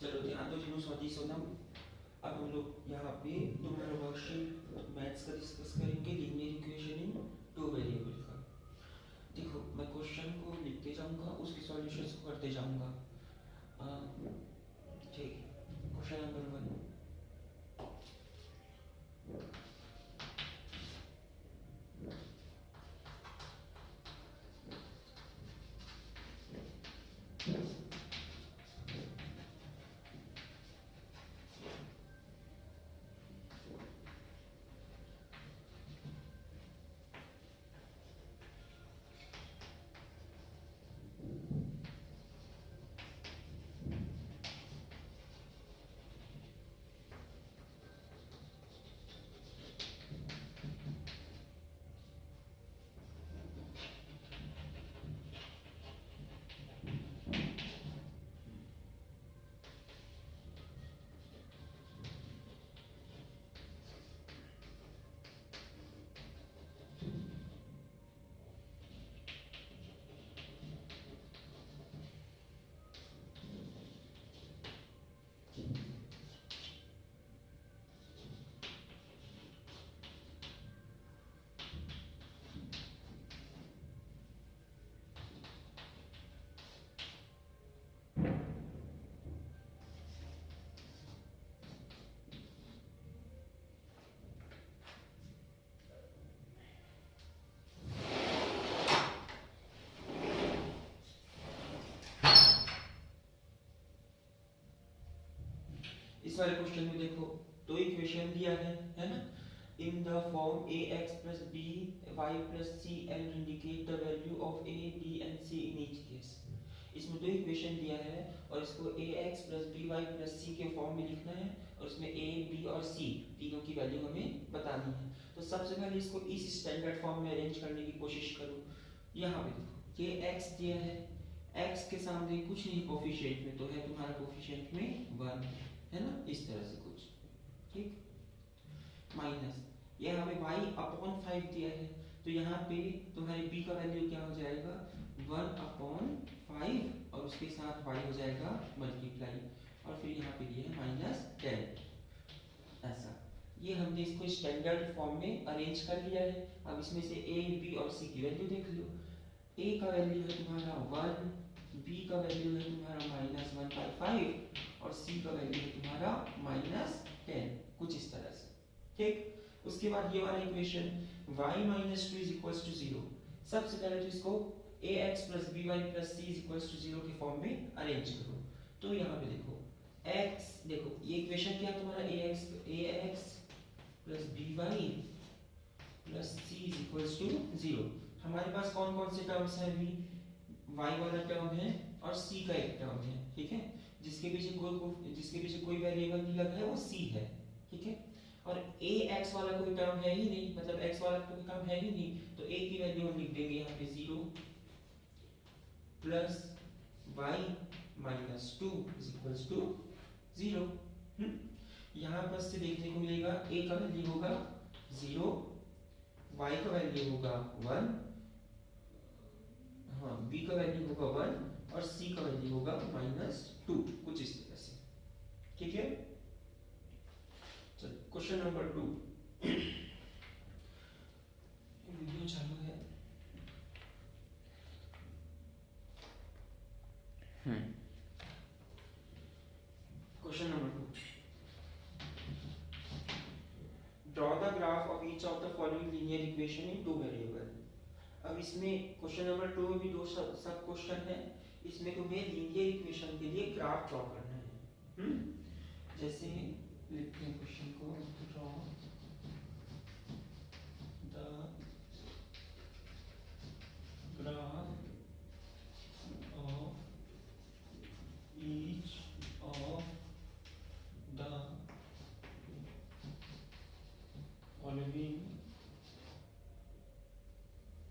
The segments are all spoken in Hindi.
चलो ध्यान दो जिन्हों स्वाति सोनम। अब हम लोग यहाँ पे तुम्हारा वर्कशीट मैथ्स का डिस्कस करेंगे linear equation in two variable का। देखो मैं क्वेश्चन को लिखते जाऊंगा, उसके सॉल्यूशंस को करते जाऊंगा। ठीक है, क्वेश्चन नंबर 1। इस वाले क्वेश्चन में देखो तो इक्वेशन दिया है ना, in the form A X plus B Y plus C and indicate the value of A B and C in each case. इसमें दो इक्वेशन दिया है और इसको A X plus B Y plus C के फॉर्म में लिखना है और इसमें ए बी और सी तीनों की वैल्यू हमें बतानी है। तो सबसे पहले इसको इस स्टैंडर्ड फॉर्म में अरेंज करने की कोशिश करो। यहाँ पे देखो ये एक्स दिया है, एक्स के सामने कुछ नहीं कोफिशिएंट में, तो है तुम्हारा कोफिशिएंट में 1 है ना, इस तरह से कुछ। ठीक, माइनस ये हमें y अपॉन 5 दिया है, तो यहाँ पे तुम्हारे b का वैल्यू क्या हो जाएगा 1 अपॉन 5 और उसके साथ y हो जाएगा मल्टीप्लाई और फिर यहाँ पे दिया है -10। ऐसा ये हमने इसको स्टैंडर्ड फॉर्म में अरेंज कर लिया है। अब इसमें से a b और c की वैल्यू देख लो। a का वैल्यू है तुम्हारा 1, b का वैल्यू है तुम्हारा -1/5 और c का वैल्यू है तुम्हारा -10, कुछ इस तरह से। ठीक, उसके बाद ये वाला इक्वेशन y - 2 = 0। सबसे पहले तो इसको ax + by + c = 0 के फॉर्म में अरेंज करो। तो यहाँ पे देखो x, देखो ये इक्वेशन क्या है तुम्हारा ax + by + c = 0। हमारे पास कौन कौन से टर्म्स हैं अभी, y वाला टर्म है और c का एक टर्म है। ठीक है, जिसके पीछे कोई वेरिएबल नहीं लगा है वो c है। ठीक है, और a x वाला कोई टर्म है ही नहीं, मतलब x वाला कोई टर्म है ही नहीं, तो a की वैल्यू हम लिख देंगे यहाँ पे 0 प्लस y - 2 = 0। यहाँ पर से देखने को मिलेगा a का वैल्यू होगा 0, y का वैल्यू होगा 1, हाँ b का वैल्यू होगा 1 और c का वैल्यू होगा -2, कुछ इस तरह से। ठीक है, चलो क्वेश्चन नंबर 2। वीडियो चालू है। Question number 2, draw the graph of each of the following linear equation in two variable. अब इसमें क्वेश्चन नंबर 2 में भी दो सब क्वेश्चन है, इसमें तुम्हें लीनियर इक्वेशन के लिए ग्राफ ड्रॉ करना है। जैसे लिखते हैं क्वेश्चन को, draw the graph of each of the following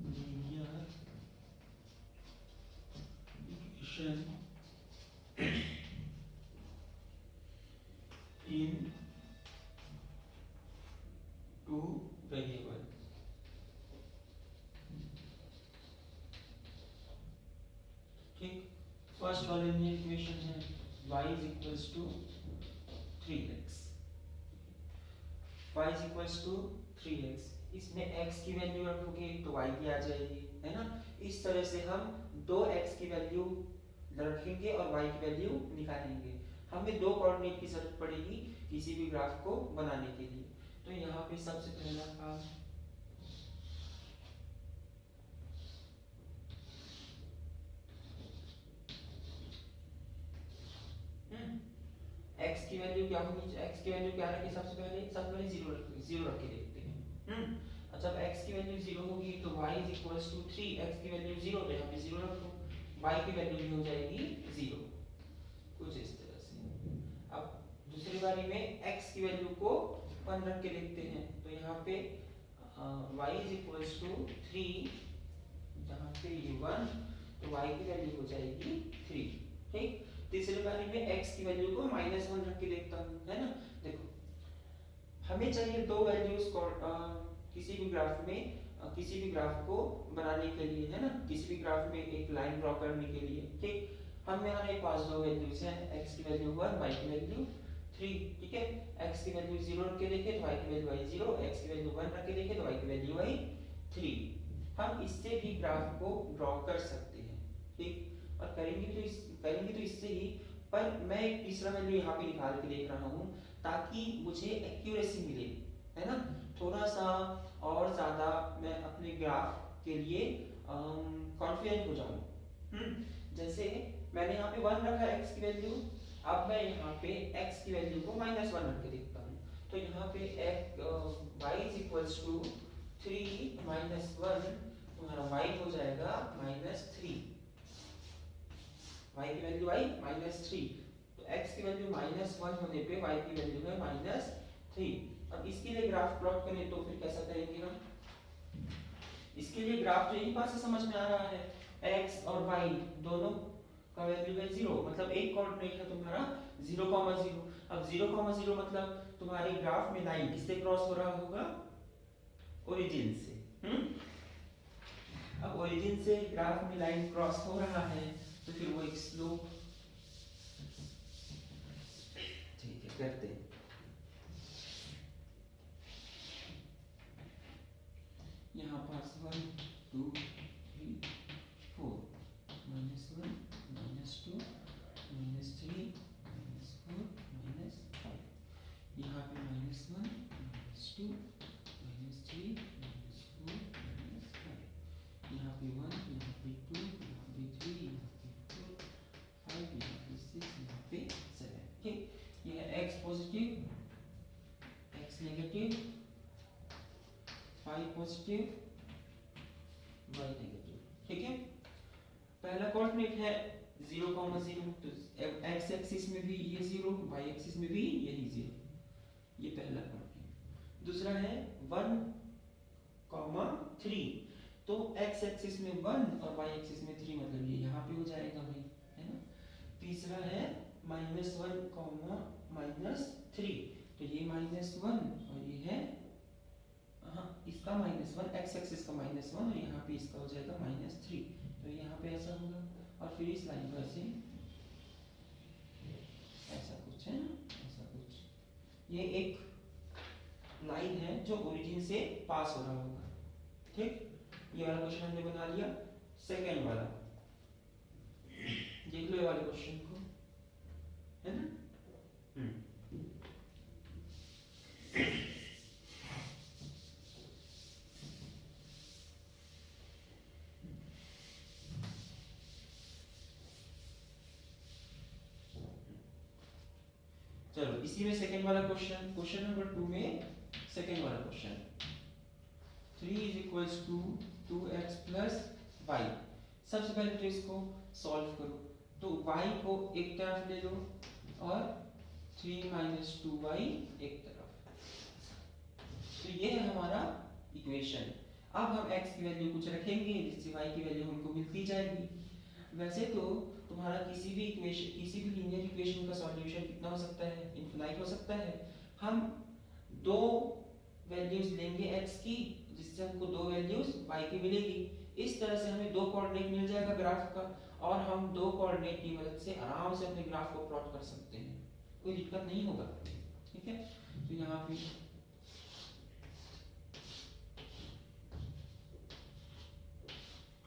linear equation in two variable. ठीक, फर्स्ट वाले लीनियर इक्वेशन है y is equals to 3x, y is equals to 3x। इसमें x की वैल्यू रखोगे तो y की आ जाएगी, है ना। इस तरह से हम दो x की वैल्यू रखेंगे और y की वैल्यू निकालेंगे। हमें दो कोऑर्डिनेट की जरूरत पड़ेगी किसी भी ग्राफ को बनाने के लिए। तो यहाँ पे सबसे पहला काम x की वैल्यू क्या होगी, x की वैल्यू क्या रखें, सबसे पहले 0 रख के देखते हैं। जब x की वैल्यू 0 होगी तो y is equals to 3, x की वैल्यू 0 तो यहाँ पे 0 रखो, y की वैल्यू भी हो जाएगी 0, कुछ इस तरह से। अब दूसरी बारी में x की वैल्यू को 1 रख के देखते हैं, तो यहाँ पे y is equals to 3, जहाँ पे ये 1 तो y की वैल्यू हो जाएगी 3, ठीक। तीसरी बारी में x की वैल्यू को -1 रख के देखता हूँ, है ना। देखो हमें चाहिए दो वैल्यूज को किसी भी ग्राफ में किसी भी ग्राफ को बनाने के लिए, है ना, किसी भी ग्राफ में एक लाइन ड्रॉ करने के लिए, ठीक। हमारे पास दो वैल्यूज हैं, x की वैल्यू 1, y की वैल्यू 3, ठीक है। x की वैल्यू 0 रख के देखे तो y की वैल्यू आई 0, x की वैल्यू 1 रख के देखे तो y की वैल्यू आई 3। हम इससे भी ग्राफ को ड्रॉ कर सकते हैं, ठीक। और करेंगे तो इससे ही, पर मैं एक तीसरा वैल्यू यहाँ पे निकाल के देख रहा हूँ ताकि मुझे एक्यूरेसी मिले, है ना, थोड़ा सा और ज्यादा मैं अपने ग्राफ के लिए कॉन्फिडेंट हो जाऊं। जैसे मैंने यहाँ पे 1 रखा है x की वैल्यू, अब मैं यहाँ पे x की वैल्यू को -1 रख के देखता हूँ, तो यहाँ पे y is equals to 3 -1, तुम्हारा y हो जाएगा -3, y की वैल्यू आई -3, तो x की वैल्यू -1 होने पे y की वैल्यू है -3। अब इसके लिए ग्राफ प्लॉट करें तो फिर कैसा करेंगे हम, इसके लिए ग्राफ तो यही बात से समझ में आ रहा है, x और y दोनों का वैल्यू है 0, मतलब एक कोऑर्डिनेट है तुम्हारा 0,0। अब 0,0 मतलब तुम्हारे ग्राफ में लाइन किससे क्रॉस हो रहा होगा, ओरिजिन से। अब ओरिजिन से ग्राफ में लाइन क्रॉस हो रहा है तो फिर वो एक स्लोप, ठीक है, करते हैं। यहाँ पास 1 2 3 4 -1 -2 -3 -4 -5, यहाँ पे -1 -2 -3 -4 -5, यहाँ पे 1, यहाँ पे 2, यहाँ पे 3, यहाँ पे 4 5, यहाँ पे 6, यहाँ पे 7, ठीक। ये है x positive, x negative, 5 positive, y negative, ठीक है। पहला कोऑर्डिनेट है 0,0, तो x एक्सिस में भी ये 0, y एक्सिस में भी यही 0, ये पहला कोऑर्डिनेट। दूसरा है 1,3, तो x एक्सिस में 1 और y एक्सिस में 3, मतलब ये यहाँ पे हो जाएगा भाई, है ना। तीसरा है -1, -3, तो ये -1 और ये है इसका -1, x एक्सिस का -1 और यहाँ पे इसका हो जाएगा -3, तो यहाँ पे ऐसा होगा। और फिर इस लाइन पर से ऐसा कुछ है ना, ऐसा कुछ, ये एक लाइन है जो ओरिजिन से पास हो रहा होगा, ठीक। ये वाला क्वेश्चन हमने बना लिया। सेकेंड वाला देख लो, ये वाले क्वेश्चन को, है ना। चलो इसी में सेकंड वाला क्वेश्चन, क्वेश्चन नंबर 2 में सेकंड वाला question, 3 is equals to 2x plus y। सबसे पहले तो इसको सॉल्व करो, तो y को एक तरफ ले लो और 3 - 2y एक तरफ, तो ये है हमारा इक्वेशन। अब हम x की वैल्यू कुछ रखेंगे जिससे y की वैल्यू हमको मिलती जाएगी। वैसे तो तुम्हारा किसी भी लीनियर इक्वेशन का सॉल्यूशन कितना हो सकता है, इनफिनाइट हो सकता है। हम दो वैल्यूज लेंगे x की, जिससे हमको दो वैल्यूज y की मिलेगी। इस तरह से हमें दो कोऑर्डिनेट मिल जाएगा ग्राफ का, और हम दो कोऑर्डिनेट की मदद से आराम से अपने ग्राफ को प्लॉट कर सकते हैं, कोई दिक्कत नहीं होगा। ठीक है, तो यहाँ पे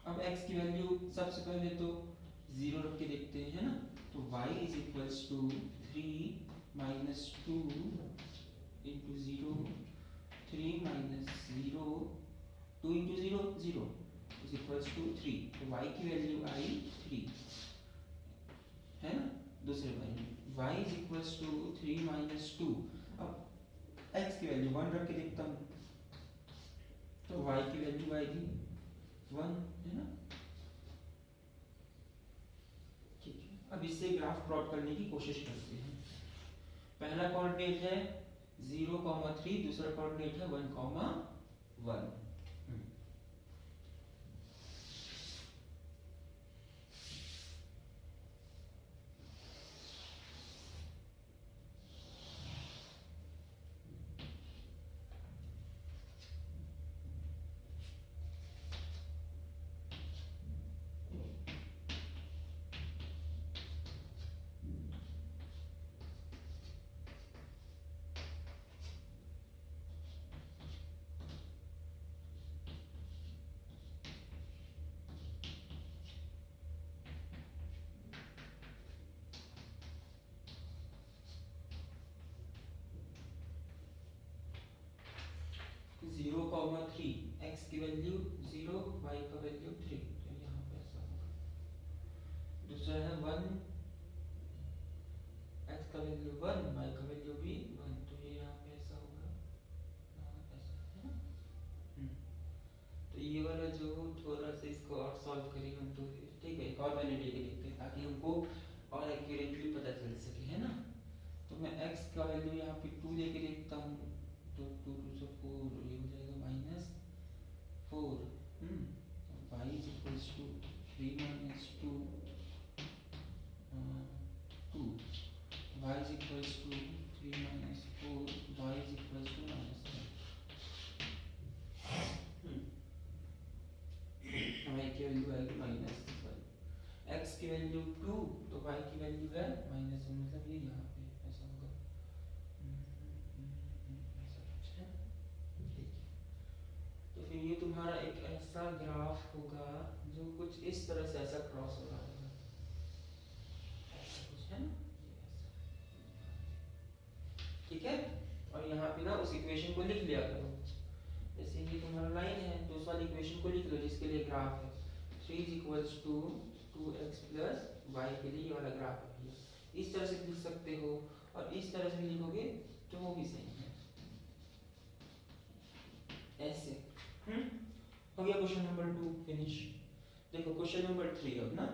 अब x की वैल्यू सबसे पहले तो 0 रख के देखते हैं, है ना। तो y is equals to 3 minus 2 into 0, 3 minus 0, 2 into 0 0 is equals to 3। तो y की वैल्यू आई 3, है ना। दूसरे y is equals to 3 minus 2। अब x की वैल्यू 1 रख के देखता हूँ, तो y की वैल्यू आएगी 1, है ना। ठीक है, अब इससे ग्राफ प्लॉट करने की कोशिश करते हैं। पहला कोऑर्डिनेट है 0,3, दूसरा कोऑर्डिनेट है 1,1। जीरो कॉमा 3, एक्स की वैल्यू 0, वाई का वैल्यू 3, तो यहाँ पे ऐसा होगा। दूसरा है 1, एक्स का वैल्यू 1, वाई का वैल्यू भी 1, तो ये यहाँ पे ऐसा होगा, ऐसा, है ना। तो ये वाला जो थोड़ा सा इसको और सॉल्व करेंगे हम, तो ठीक है, एक और वैल्यू लेके देखते हैं ताकि हमको और एक्यूरेटली पता चल सके, है ना। तो मैं x का वैल्यू यहाँ पे 2 लेके देखता हूँ, तो 2 2 से 4, ये हो जाएगा minus 4। y is equals to 3 minus 2, 2, y is equals to 3 minus 4, y is equals to minus 10। y की वैल्यू आएगी माइनस 12, x की वैल्यू 2, तो y की वैल्यू है माइनस 1, मतलब ये यहाँ पे ऐसा होगा, ऐसा कुछ है। ठीक है, तो फिर ये तुम्हारा एक ऐसा ग्राफ होगा जो कुछ इस तरह से ऐसा क्रॉस हो रहा होगा, ऐसा कुछ है ना, ठीक है। और यहाँ पे ना उस इक्वेशन को लिख लिया करो, जैसे ये तुम्हारा लाइन है, तो उस वाली इक्वेशन को लिख लो जिसके लिए ग्राफ है। 3 is equals to 2x plus y के लिए ये वाला ग्राफ है, इस तरह से लिख सकते हो, और इस तरह से लिखोगे तो वो भी सही है, ऐसे। हो गया क्वेश्चन नंबर 2 फिनिश। देखो क्वेश्चन नंबर 3 अब ना,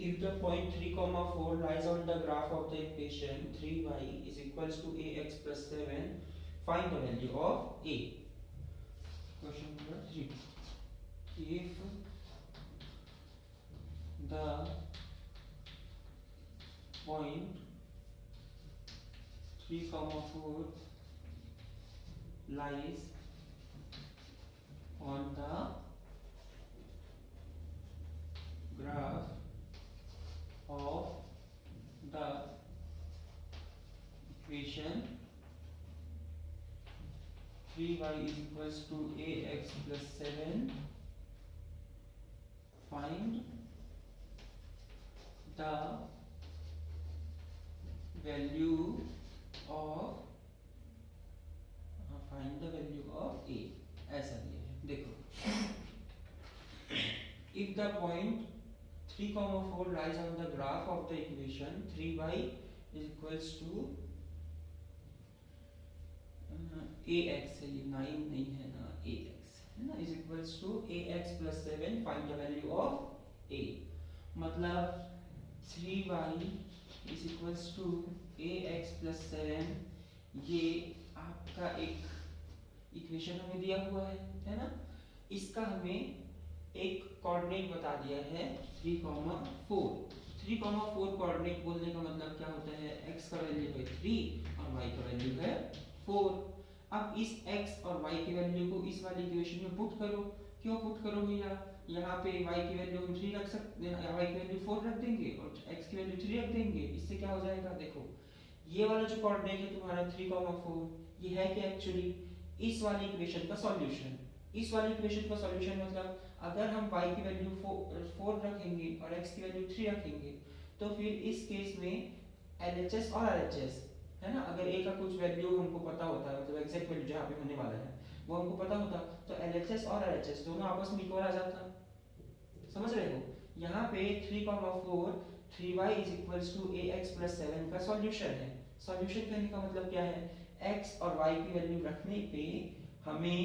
if the point 3, 4 lies on the graph of the equation 3y is equals to ax plus 7, find the value of a. Question number 3. If the point 3, 4 lies on the graph of the equation 3y is equals to ax plus 7, find the value of a, ऐसा दिया है। देखो, if the point 3, 4 lies on the graph of the equation 3y is equals to ax है, ये 9 नहीं है ना, ax है ना, is equals to ax plus 7, find the value of a। मतलब 3y is equals to ax plus 7, ये आपका एक इक्वेशन हमें दिया हुआ है ना। इसका हमें एक कोऑर्डिनेट बता दिया है 3,4। 3,4 कोऑर्डिनेट बोलने का मतलब क्या होता है, x का वैल्यू है 3 और y का वैल्यू है 4। अब इस x और y की वैल्यू को इस वाली इक्वेशन में पुट करो। क्यों पुट करो भैया, यहाँ पे y की वैल्यू हम 3 रख सकते हैं, y की वैल्यू 4 रख देंगे और x की वैल्यू 3 रख देंगे। इससे क्या हो जाएगा, देखो ये वाला जो कोऑर्डिनेट है तुम्हारा 3,4, ये है क्या एक्चुअली इस वाली इक्वेशन का सॉल्यूशन। इस वाली इक्वेशन का सॉल्यूशन मतलब अगर हम y की वैल्यू 4 रखेंगे और x की वैल्यू 3 रखेंगे तो फिर इस केस में LHS और RHS है ना, अगर a का कुछ वैल्यू हमको पता होता है, मतलब एग्जैक्ट वैल्यू जहाँ पे होने वाला है वो हमको पता होता, तो LHS और RHS दोनों आपस में इक्वल आ जाता। समझ रहे हो, यहाँ पे 3,4 3y is equals to ax plus 7 का सॉल्यूशन है। सॉल्यूशन कहने का मतलब क्या है, x और y की वैल्यू रखने पे हमें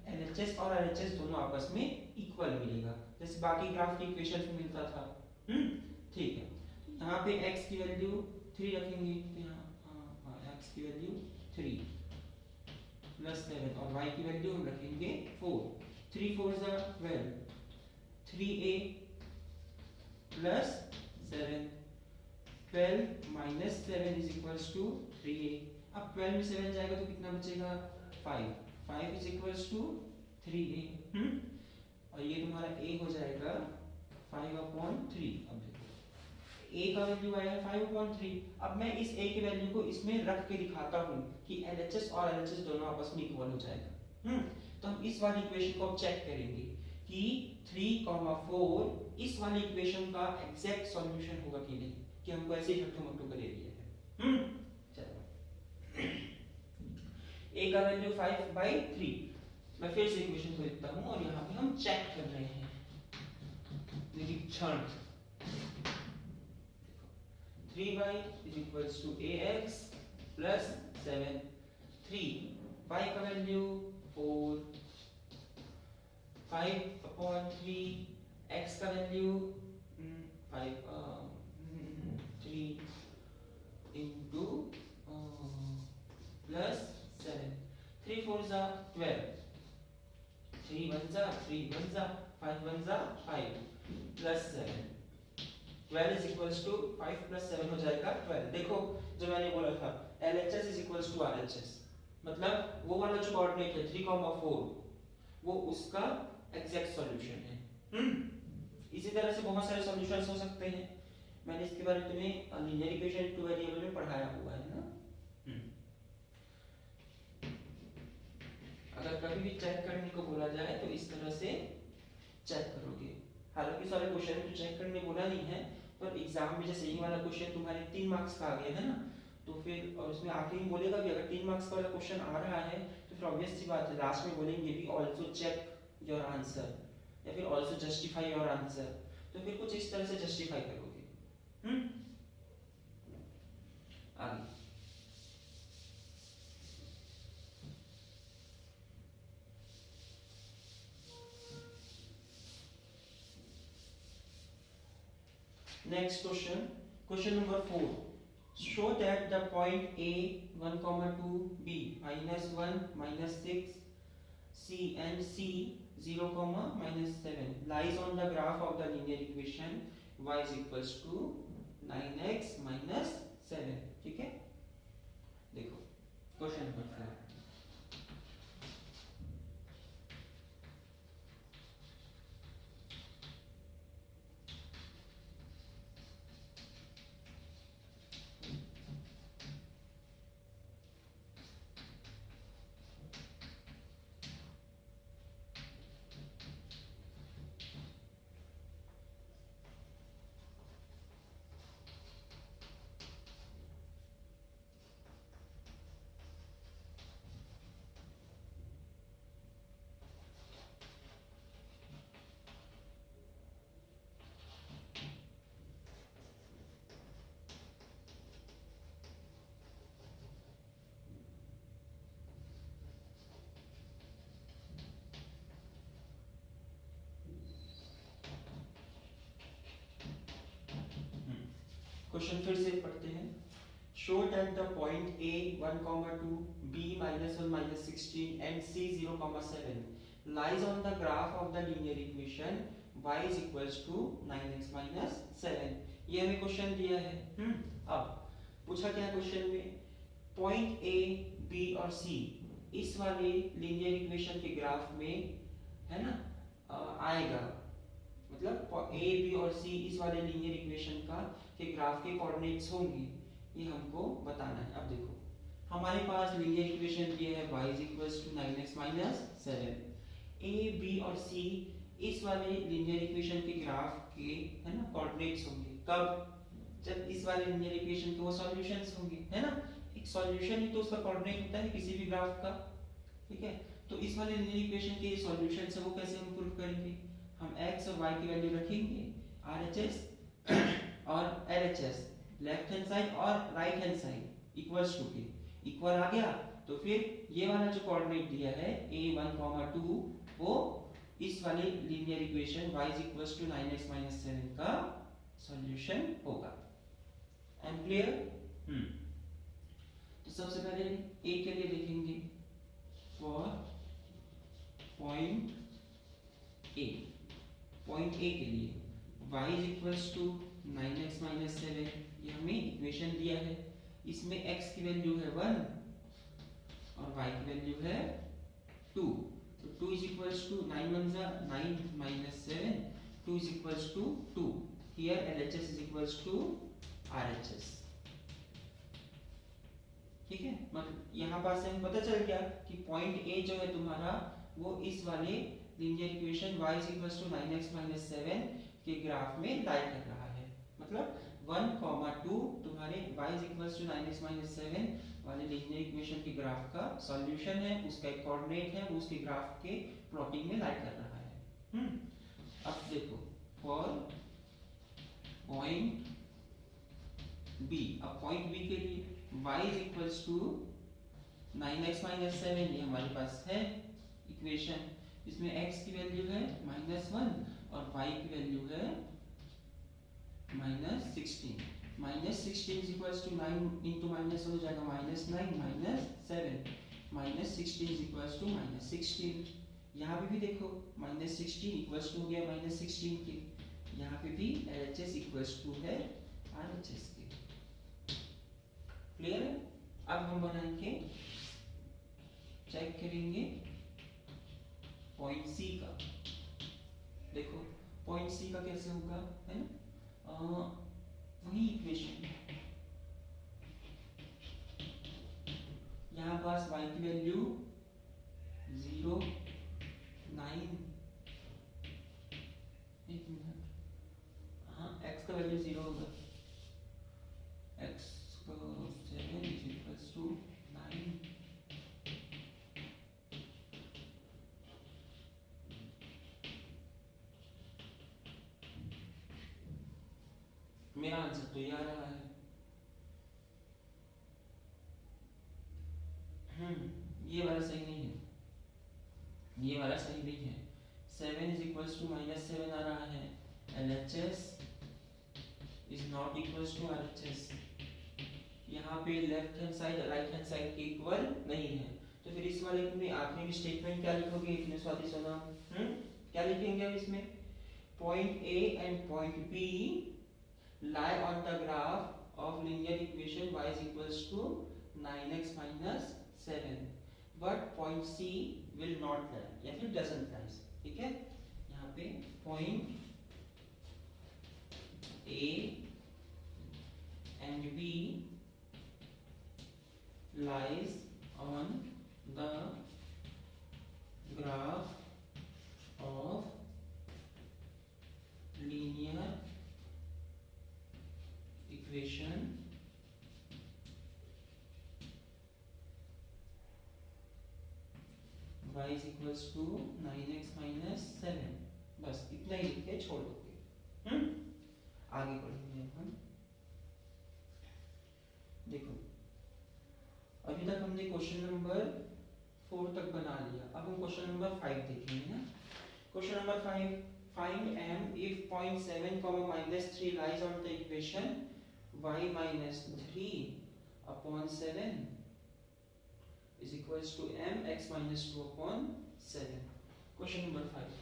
LHS और RHS दोनों आपस में इक्वल मिलेगा, जैसे बाकी ग्राफ की इक्वेशन में मिलता था। ठीक है, यहाँ पे x की वैल्यू 3 रखेंगे तो यहाँ x की वैल्यू 3 प्लस 7 और y की वैल्यू हम रखेंगे 4। 3 4 जा 12, 3a plus 7, 12 minus 7 is equals to 3a। अब 12 में 7 जाएगा तो कितना बचेगा 5, 5 इज इक्वल्स टू 3a। और ये तुम्हारा a हो जाएगा 5/3। अब देखो a का वैल्यू आया है 5/3। अब मैं इस a की वैल्यू को इसमें रख के दिखाता हूँ कि LHS और RHS दोनों आपस में इक्वल हो जाएगा। तो हम इस वाली इक्वेशन को अब चेक करेंगे कि 3,4 इस वाली इक्वेशन का एग्जैक्ट सॉल्यूशन होगा कि नहीं, कि हमको ऐसे ही हट्टू मट्टू कर दे दिया है। चलो a का वैल्यू 5/3, मैं फिर से इक्वेशन को लिखता हूं और यहाँ पे हम चेक कर रहे हैं निरीक्षण। 3y is equals to ax plus 7, 3 y का वैल्यू 4, 5/3 x का वैल्यू 3 into प्लस 7, 3 4 जा 12, 3 1 जा 3 1 जा 5 1 जा 5 plus 7, 12 is equals to 5 plus 7 हो जाएगा 12। देखो जो मैंने बोला था LHS is equals to RHS, मतलब वो वाला जो कोऑर्डिनेट है 3,4 वो उसका एग्जैक्ट सॉल्यूशन है। इसी तरह से बहुत सारे सॉल्यूशंस हो सकते हैं, मैंने इसके बारे में तुम्हें लीनियर इक्वेशन टू वेरिएबल में पढ़ाया हुआ है ना। अगर कभी भी चेक करने को बोला जाए तो इस तरह से चेक करोगे। हालांकि सारे क्वेश्चन तो चेक करने बोला नहीं है, पर एग्जाम में जैसे ये वाला क्वेश्चन तुम्हारे 3 मार्क्स का आ गया है ना, तो फिर और उसमें आखिरी में बोलेगा भी अगर 3 मार्क्स का वाला क्वेश्चन आ रहा है तो फिर ऑब्वियस सी बात है लास्ट में बोलेंगे भी आल्सो चेक योर आंसर या फिर आल्सो जस्टिफाई योर आंसर, तो फिर कुछ इस तरह से जस्टिफाई करोगे। आगे next question number 4, show that the point A 1,2 B -1 -6 C and C 0, -7 lies on the graph of the linear equation y is equals to 9x - 7। ठीक है, देखो क्वेश्चन नंबर 4। क्वेश्चन फिर से पढ़ते हैं। Show that the point A 1,2 B -1 -16 and C 0, 7 lies on the graph of the linear equation y is equals to 9x minus 7। ये हमें क्वेश्चन दिया है। अब पूछा क्या क्वेश्चन में, पॉइंट ए बी और सी इस वाले लीनियर इक्वेशन के ग्राफ में है ना आएगा, मतलब ए बी और सी इस वाले लीनियर इक्वेशन का के ग्राफ के कोऑर्डिनेट्स होंगे, ये हमको बताना है। अब देखो हमारे पास लीनियर इक्वेशन दिया है y is equals to 9x minus 7। A B और सी इस वाले लीनियर इक्वेशन के ग्राफ के है ना कोऑर्डिनेट्स होंगे, कब, जब इस वाले लीनियर इक्वेशन के वो सॉल्यूशंस होंगे, है ना। एक सॉल्यूशन ही तो उसका कोऑर्डिनेट होता है किसी भी ग्राफ का, ठीक है। तो इस वाले लीनियर इक्वेशन के सॉल्यूशन से वो कैसे हम प्रूव करेंगे, हम x और y की वैल्यू रखेंगे, RHS और LHS लेफ्ट हैंड साइड और right hand side equals to के इक्वल आ गया, तो फिर ये वाला जो कोऑर्डिनेट दिया है a1, 2 वो इस वाले linear equation y is equals to 9x minus 7 का सॉल्यूशन होगा। Am clear? तो सबसे पहले a के लिए देखेंगे, फॉर पॉइंट a के लिए y is equals to 9x minus 7, ये हमें इक्वेशन दिया है। इसमें x की वैल्यू है 1 और y की वैल्यू है 2, तो 2 is equals to 9 1 9 minus 7, 2 is equals to 2, here LHS is equals to RHS, ठीक है। मतलब यहाँ पास से हमें पता चल गया कि पॉइंट ए जो है तुम्हारा वो इस वाले linear equation y is equals to 9x minus 7 के ग्राफ में लाई कर रहा है, मतलब 1, 2 तुम्हारे y is equals to 9x minus 7 वाले लीनियर इक्वेशन के ग्राफ का सॉल्यूशन है, उसका एक कोऑर्डिनेट है, वो उसके ग्राफ के प्लॉटिंग में लाई कर रहा है। अब देखो फॉर पॉइंट बी, अब पॉइंट बी के लिए y is equals to 9x minus 7, ये हमारे पास है इक्वेशन, इसमें x की वैल्यू है -1 और y की वैल्यू है -16। -16 is equals to 9 into minus हो जाएगा -9 -7, -16 is equals to -16। यहाँ पे भी देखो -16 इक्वल्स टू हो गया -16 के, यहाँ पे भी LHS इक्वल्स टू है RHS के। क्लियर है? अब हम बनाएंगे, चेक करेंगे पॉइंट सी का। देखो पॉइंट सी का कैसे होगा, है ना, वही इक्वेशन, यहाँ पास y की वैल्यू 0 9, एक मिनट, हाँ x का वैल्यू 0 होगा, x का 7 is equals to 9, मेरा आंसर तो ये आ रहा है। ये वाला सही नहीं है, ये वाला सही नहीं है। 7 is equals to -7 आ रहा है, LHS is not equals to RHS, यहाँ पे left hand side right hand side के इक्वल नहीं है, तो फिर इस वाले में आखिरी स्टेटमेंट क्या लिखोगे, इतने स्वादी सुना, क्या लिखेंगे अब इसमें, point A and point B lie on the graph of linear equation y is equals to 9x minus 7, but point C will not lie या फिर doesn't lie, ठीक है। यहाँ पे point A and B lies on the graph of linear equation y is equals to 9x minus 7, बस इतना ही लिख के छोड़ दोगे। आगे पढ़ेंगे हम। देखो अभी तक हमने क्वेश्चन नंबर 4 तक बना लिया, अब हम क्वेश्चन नंबर 5 देखेंगे ना। Question number 5, find m if point 7, -3 lies on the equation y minus 3 upon 7 is equals to m x minus 2 upon 7। Question number 5.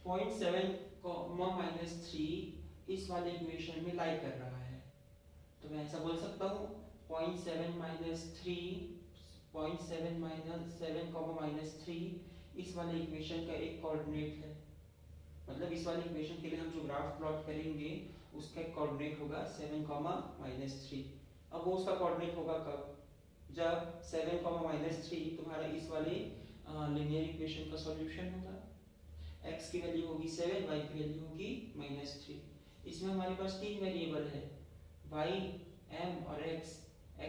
Point 7 comma -3 इस वाले इक्वेशन में लाई कर रहा है, तो मैं ऐसा बोल सकता हूँ 0.7 कॉमा -3 इस वाले इक्वेशन का एक कोऑर्डिनेट है. मतलब इस वाले इक्वेशन के लिए हम जो ग्राफ प्लॉट करेंगे उसका एक कोऑर्डिनेट होगा 7 कॉमा -3. अब वो उसका कोऑर्डिनेट होगा कब, जब 7 कॉमा -3 तुम्हारा इस वाले लिनियर इक्वेशन का सॉल्यूशन होगा. x की वैल्यू होगी 7, y की वैल्यू होगी -3. इसमें हमारे पास तीन वेरिएबल है y, m और x.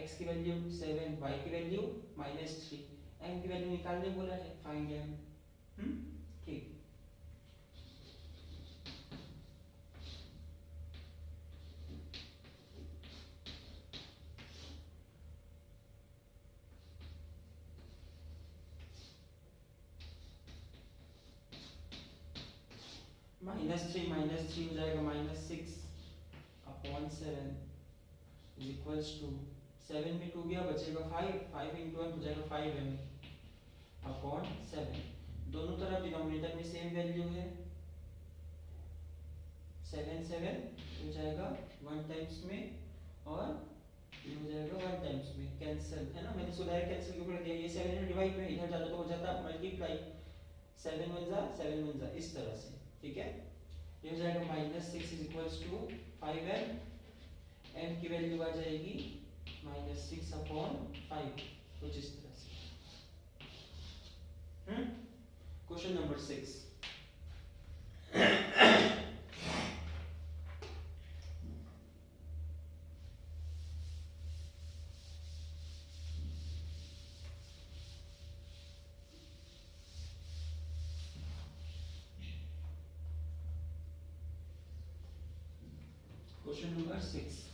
x की वैल्यू 7, y की वैल्यू -3, m की वैल्यू निकालने बोला है, फाइंड m. ठीक. -3 हो जाएगा -6 अपॉन 7 इज इक्वल्स टू 7 में 2 गया बचेगा 5 इंटू 1 हो जाएगा 5m अपॉन 7. दोनों तरफ डिनोमिनेटर में सेम वैल्यू है, 7 हो जाएगा 1 टाइम्स में और ये हो जाएगा 1 टाइम्स में, कैंसिल है ना. मैंने इसको डायरेक्ट कैंसिल क्यों कर दिया, ये 7 है डिवाइड में, इधर जाता तो हो जाता मल्टीप्लाई, 7 1 जा इस तरह से. ठीक है. ये हो जाएगा -6 is equals to 5m. m की वैल्यू आ जाएगी -6 अपॉन 5, कुछ इस तरह से. Question number 6. Question number 6.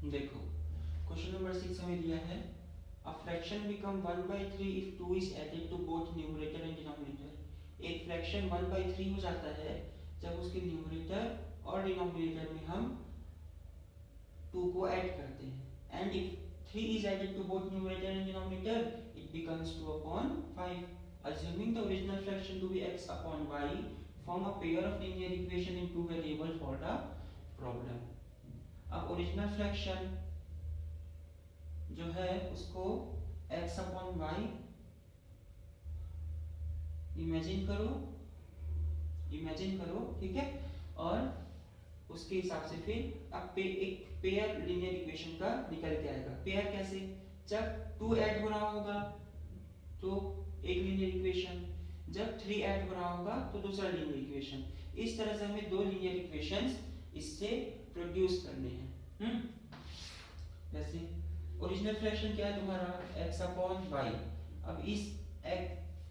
देखो क्वेश्चन नंबर 6 हमें दिया है a fraction become 1/3 if 2 is added to both numerator and denominator। एक फ्रैक्शन 1/3 हो जाता है जब उसके न्यूमरेटर और डिनोमिनेटर में हम 2 को ऐड करते हैं। And if 3 is added to both numerator and denominator it becomes 2/5। assuming the original fraction to be x upon y form a pair of linear equation in two variable for the problem। अब ओरिजिनल फ्रैक्शन जो है उसको x अपॉन वाई इमेजिन करो ठीक है, और उसके हिसाब से फिर अब एक पेयर लीनियर इक्वेशन का निकल के आएगा। पेयर कैसे, जब 2 ऐड हो रहा होगा तो एक लीनियर इक्वेशन, जब 3 ऐड हो रहा होगा तो दूसरा लीनियर इक्वेशन। इस तरह से हमें दो लीनियर इक्वेशंस इससे प्रोड्यूस करने हैं। जैसे ओरिजिनल फ्रैक्शन क्या है तुम्हारा x अपॉन वाई। अब इस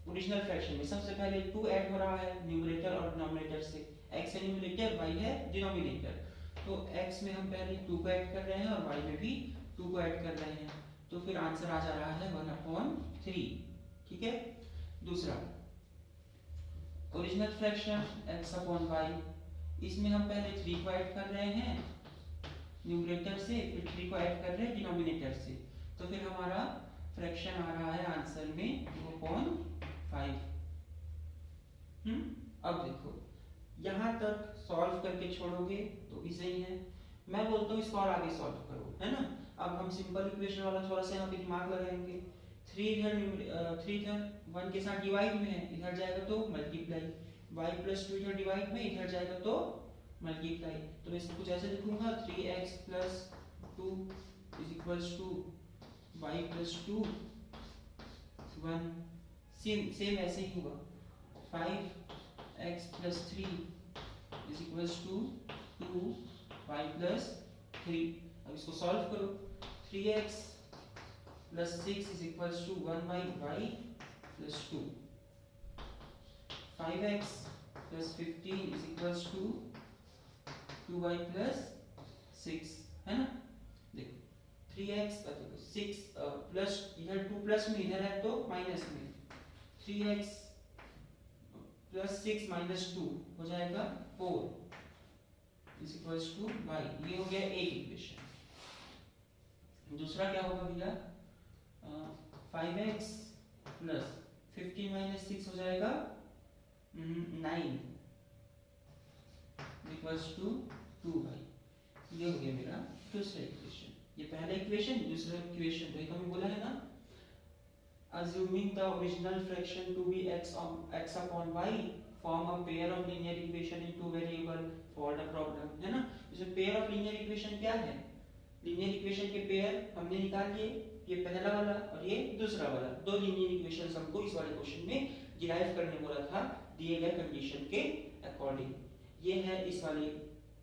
ओरिजिनल फ्रैक्शन में सबसे पहले 2 ऐड हो रहा है न्यूमरेटर और डिनोमिनेटर से। x है न्यूमरेटर, y है डिनोमिनेटर, तो x में हम पहले 2 को ऐड कर रहे हैं और y में भी 2 को ऐड कर रहे हैं, तो फिर आंसर आ जा रहा है 1/3। ठीक है। दूसरा original fraction x upon y, इसमें हम पहले 3 को ऐड कर रहे हैं न्यूमरेटर से, फिर 3 को ऐड कर रहे हैं डिनोमिनेटर से, तो फिर हमारा फ्रैक्शन आ रहा है आंसर में 2/5। अब देखो यहाँ तक सॉल्व करके छोड़ोगे तो भी सही है, मैं बोलता हूँ इसको और आगे सॉल्व करो, है ना। अब हम सिंपल इक्वेशन वाला थोड़ा सा यहाँ पे दिमाग लगाएंगे। 3 इधर 1 के साथ डिवाइड में है, इधर जाएगा तो मल्टीप्लाई, y + 2 इधर डिवाइड में, इधर जाएगा तो मल्टीप्लाई। तो मैं इसको कुछ ऐसे लिखूंगा 3x + 2 = y + 2 1। सेम ऐसे ही होगा 5x + 3 = 2y + 3। अब इसको सॉल्व करो। 3x + 6 = 1/y + 2। 5x + 15 = 2y + 6, है ना। देखो 3x 6 प्लस इधर 2 प्लस में, इधर है तो माइनस में, 3x + 6 - 2 हो जाएगा 4 = y। ये हो गया एक इक्वेशन। दूसरा क्या होगा भैया, 5x + 15 - 6 हो जाएगा 9 = 2y। ये हो गया मेरा दूसरा इक्वेशन। ये पहला इक्वेशन, दूसरा इक्वेशन तो हमें बोला है ना, assuming the original fraction to be x upon y form a pair of linear equation in two variable for the problem, है ना। इसमें पेयर ऑफ लीनियर इक्वेशन क्या है, लीनियर इक्वेशन के पेयर हमने निकाल लिए, ये पहला वाला और ये दूसरा वाला। दो लीनियर इक्वेशंस हमको इस वाले क्वेश्चन में डिराइव करने बोला था दिए गए कंडीशन के अकॉर्डिंग। ये है इस वाले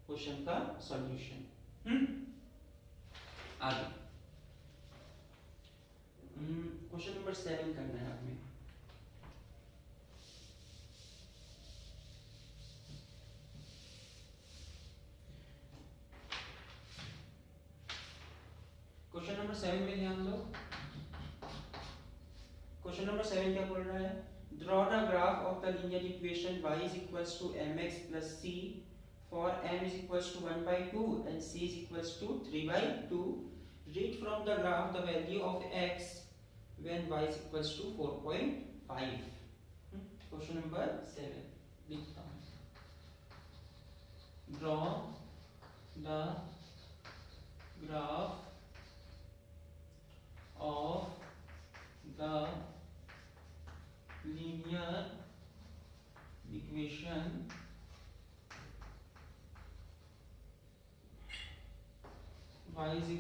क्वेश्चन का सॉल्यूशन। आगे क्वेश्चन नंबर 7 करना है हमें। क्वेश्चन नंबर 7 में ध्यान दो। क्वेश्चन नंबर 7 क्या बोल रहा है, draw the graph of the linear equation y = mx + c for m = 1/2 and c = 3/2। read from the graph the value of x when y = 4.5। Question number 7 लिखता हूँ, draw the graph of the linear equation y =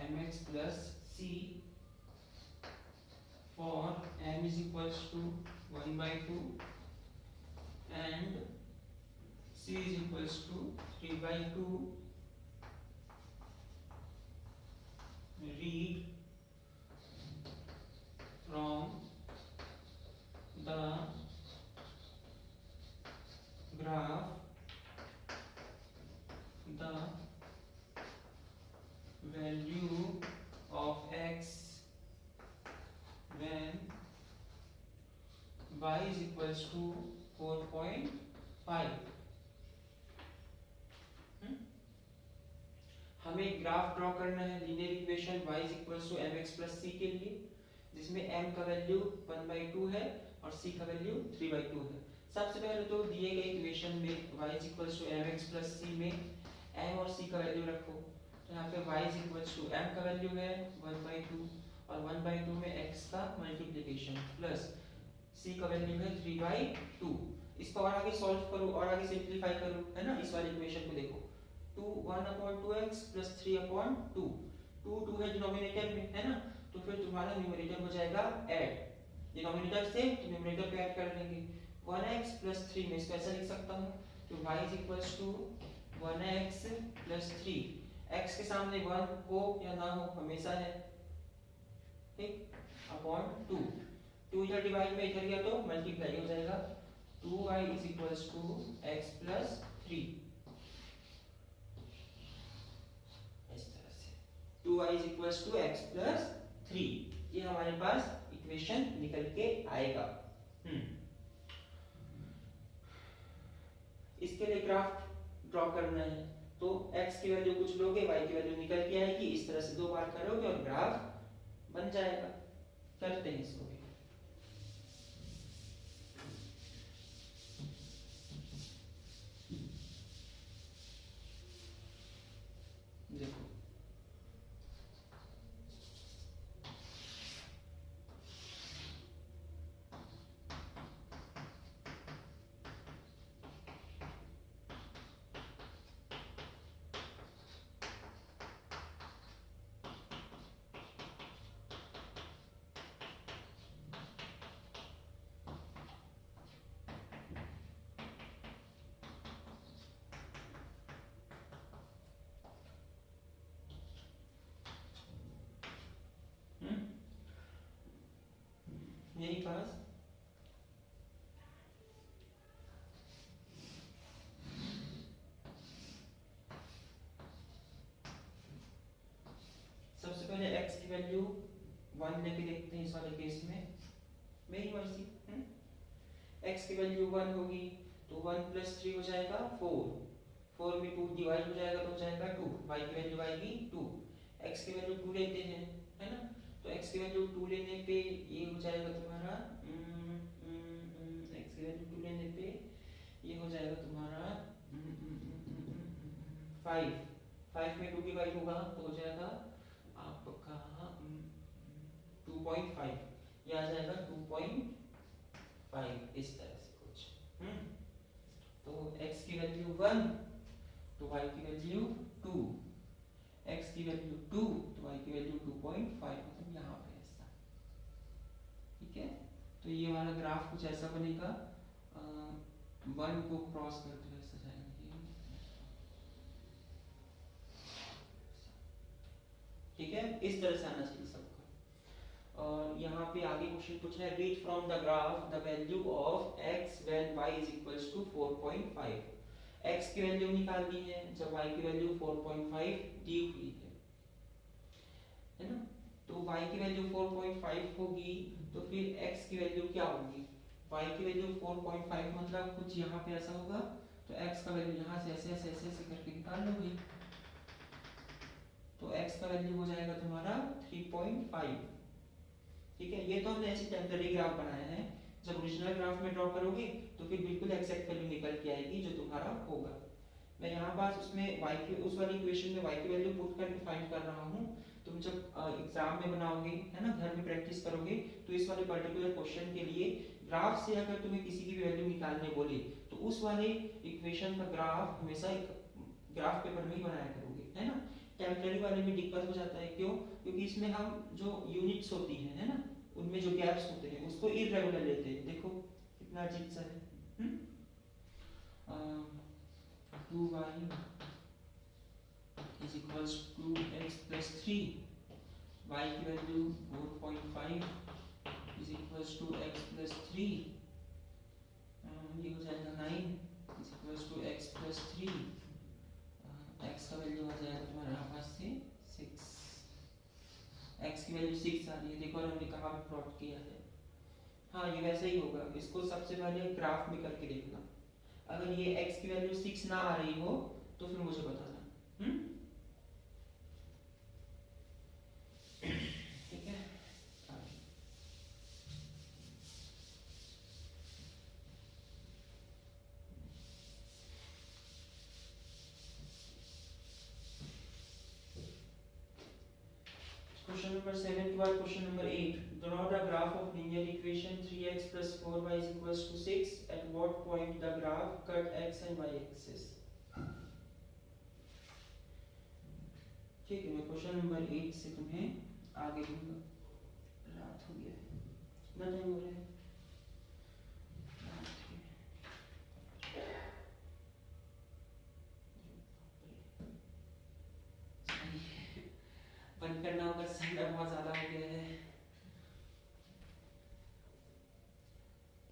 mx + c for m = 1/2 and c = 3/2। read from the graph the is equals to 4.5। हमें ग्राफ ड्रॉ करना है linear equation y is equals to mx plus c के लिए, जिसमें m का वैल्यू 1/2 है और c का वैल्यू 3/2 है। सबसे पहले तो दिए गए इक्वेशन में y is equals to mx plus c में m और c का वैल्यू रखो। तो यहाँ पे y is equals to m का वैल्यू है 1/2 और 1/2 में x का मल्टीप्लिकेशन प्लस c का वैल्यू है 3/2। इसको और आगे सॉल्व करो और आगे सिंपलीफाई करो, है ना। इस वाले इक्वेशन को देखो, 1/2x प्लस 3/2, 2 है डिनोमिनेटर में, है ना। तो फिर तुम्हारा न्यूमरेटर हो जाएगा ऐड, डिनोमिनेटर से तो न्यूमरेटर पे ऐड कर देंगे। 1x प्लस 3 में इसको ऐसा लिख सकता हूँ तो y is equals to 1x plus 3, x के सामने 1 हो या ना हो हमेशा है, ठीक, अपॉन 2 इधर डिवाइड में इधर गया तो मल्टीप्लाई हो जाएगा। 2y is equals to x plus 3, इस तरह से 2y is equals to x plus 3, ये हमारे पास इक्वेशन निकल के आएगा। इसके लिए ग्राफ ड्रॉ करना है तो x की वैल्यू कुछ लोगे, y की वैल्यू निकल के आएगी, इस तरह से 2 बार करोगे और ग्राफ बन जाएगा। करते हैं इसको भी। देखो मेरे पास सबसे पहले x की वैल्यू 1 लेके देखते हैं। इस वाले केस में मेरी मर्जी, x की वैल्यू 1 होगी तो 1 प्लस 3 हो जाएगा 4 में 2 डिवाइड हो जाएगा तो हो जाएगा 2, y की वैल्यू आएगी 2, x की वैल्यू 2 लेते हैं, है ना। तो x की वैल्यू 2 लेने पे ये हो जाएगा तुम्हारा x की वैल्यू 2 लेने पे ये हो जाएगा तुम्हारा 5 में 2 डिवाइड होगा तो हो जाएगा आपका 2.5, ये आ जाएगा 2.5, इस तरह से कुछ। तो x की वैल्यू 1 तो y की वैल्यू 2, x की वैल्यू 2 तो y की वैल्यू 2.5, मतलब यहाँ पे ऐसा, ठीक है। तो ये वाला ग्राफ कुछ ऐसा बनेगा, 1 को क्रॉस करते हुए ऐसा जाएगा, ठीक है। इस तरह से आना चाहिए सबका। और यहाँ पे आगे क्वेश्चन पूछ रहा है, read from the graph the value of x when y is equals to 4.5। x की वैल्यू निकालनी है जब y की वैल्यू 4.5 दी हुई है ना। तो y की वैल्यू 4.5 होगी तो फिर x की वैल्यू क्या होगी, y की वैल्यू 4.5 मतलब कुछ यहाँ पे ऐसा होगा तो x का वैल्यू यहाँ से ऐसे ऐसे ऐसे ऐसे करके निकाल लोगे तो x का वैल्यू हो जाएगा तुम्हारा 3.5, ठीक है। ये तो हमने ऐसी टेम्परेरी ग्राफ बनाया है, जब ओरिजिनल ग्राफ में ड्रॉ करोगे तो फिर बिल्कुल एग्जैक्ट वैल्यू निकल के आएगी जो तुम्हारा होगा। मैं यहाँ पास उसमें y की उस वाली इक्वेशन में y की वैल्यू पुट करके फाइंड कर रहा हूँ। तुम जब एग्जाम में बनाओगे, है ना, घर में प्रैक्टिस करोगे तो इस वाले पर्टिकुलर क्वेश्चन के लिए ग्राफ से अगर तुम्हें किसी की भी वैल्यू निकालने बोले तो उस वाले इक्वेशन का ग्राफ हमेशा एक ग्राफ पेपर में ही बनाया करोगे, है ना। टेम्परेरी वाले में दिक्कत हो जाता है, क्यों, क्योंकि इसमें हम जो यूनिट्स होती है ना, उनमें जो गैप्स होते हैं उसको इरेगुलर लेते हैं। देखो कितना अजीब सा है। 2y is equals to x plus 3, y की value 4.5 is equals to x plus 3, ये हो जाएगा 9 is equals to x plus 3, x का वैल्यू आ जाएगा तुम्हारे पास से 6, x की वैल्यू 6 आ रही है। देखो और हमने कहाँ पे प्लॉट किया है, हाँ ये वैसे ही होगा, इसको सबसे पहले ग्राफ में करके देखना, अगर ये x की वैल्यू 6 ना आ रही हो तो फिर मुझे बताना। ठीक है। आगे। क्वेश्चन नंबर 7 के बाद question number 8, draw the graph of linear equation 3x plus 4y is equals to 6, at what point the graph cut x and y axis। ठीक है, मैं क्वेश्चन नंबर 8 से तुम्हें आगे दूंगा। रात हो गया है, कितना टाइम हो रहा है? बंद करना होगा, बहुत ज्यादा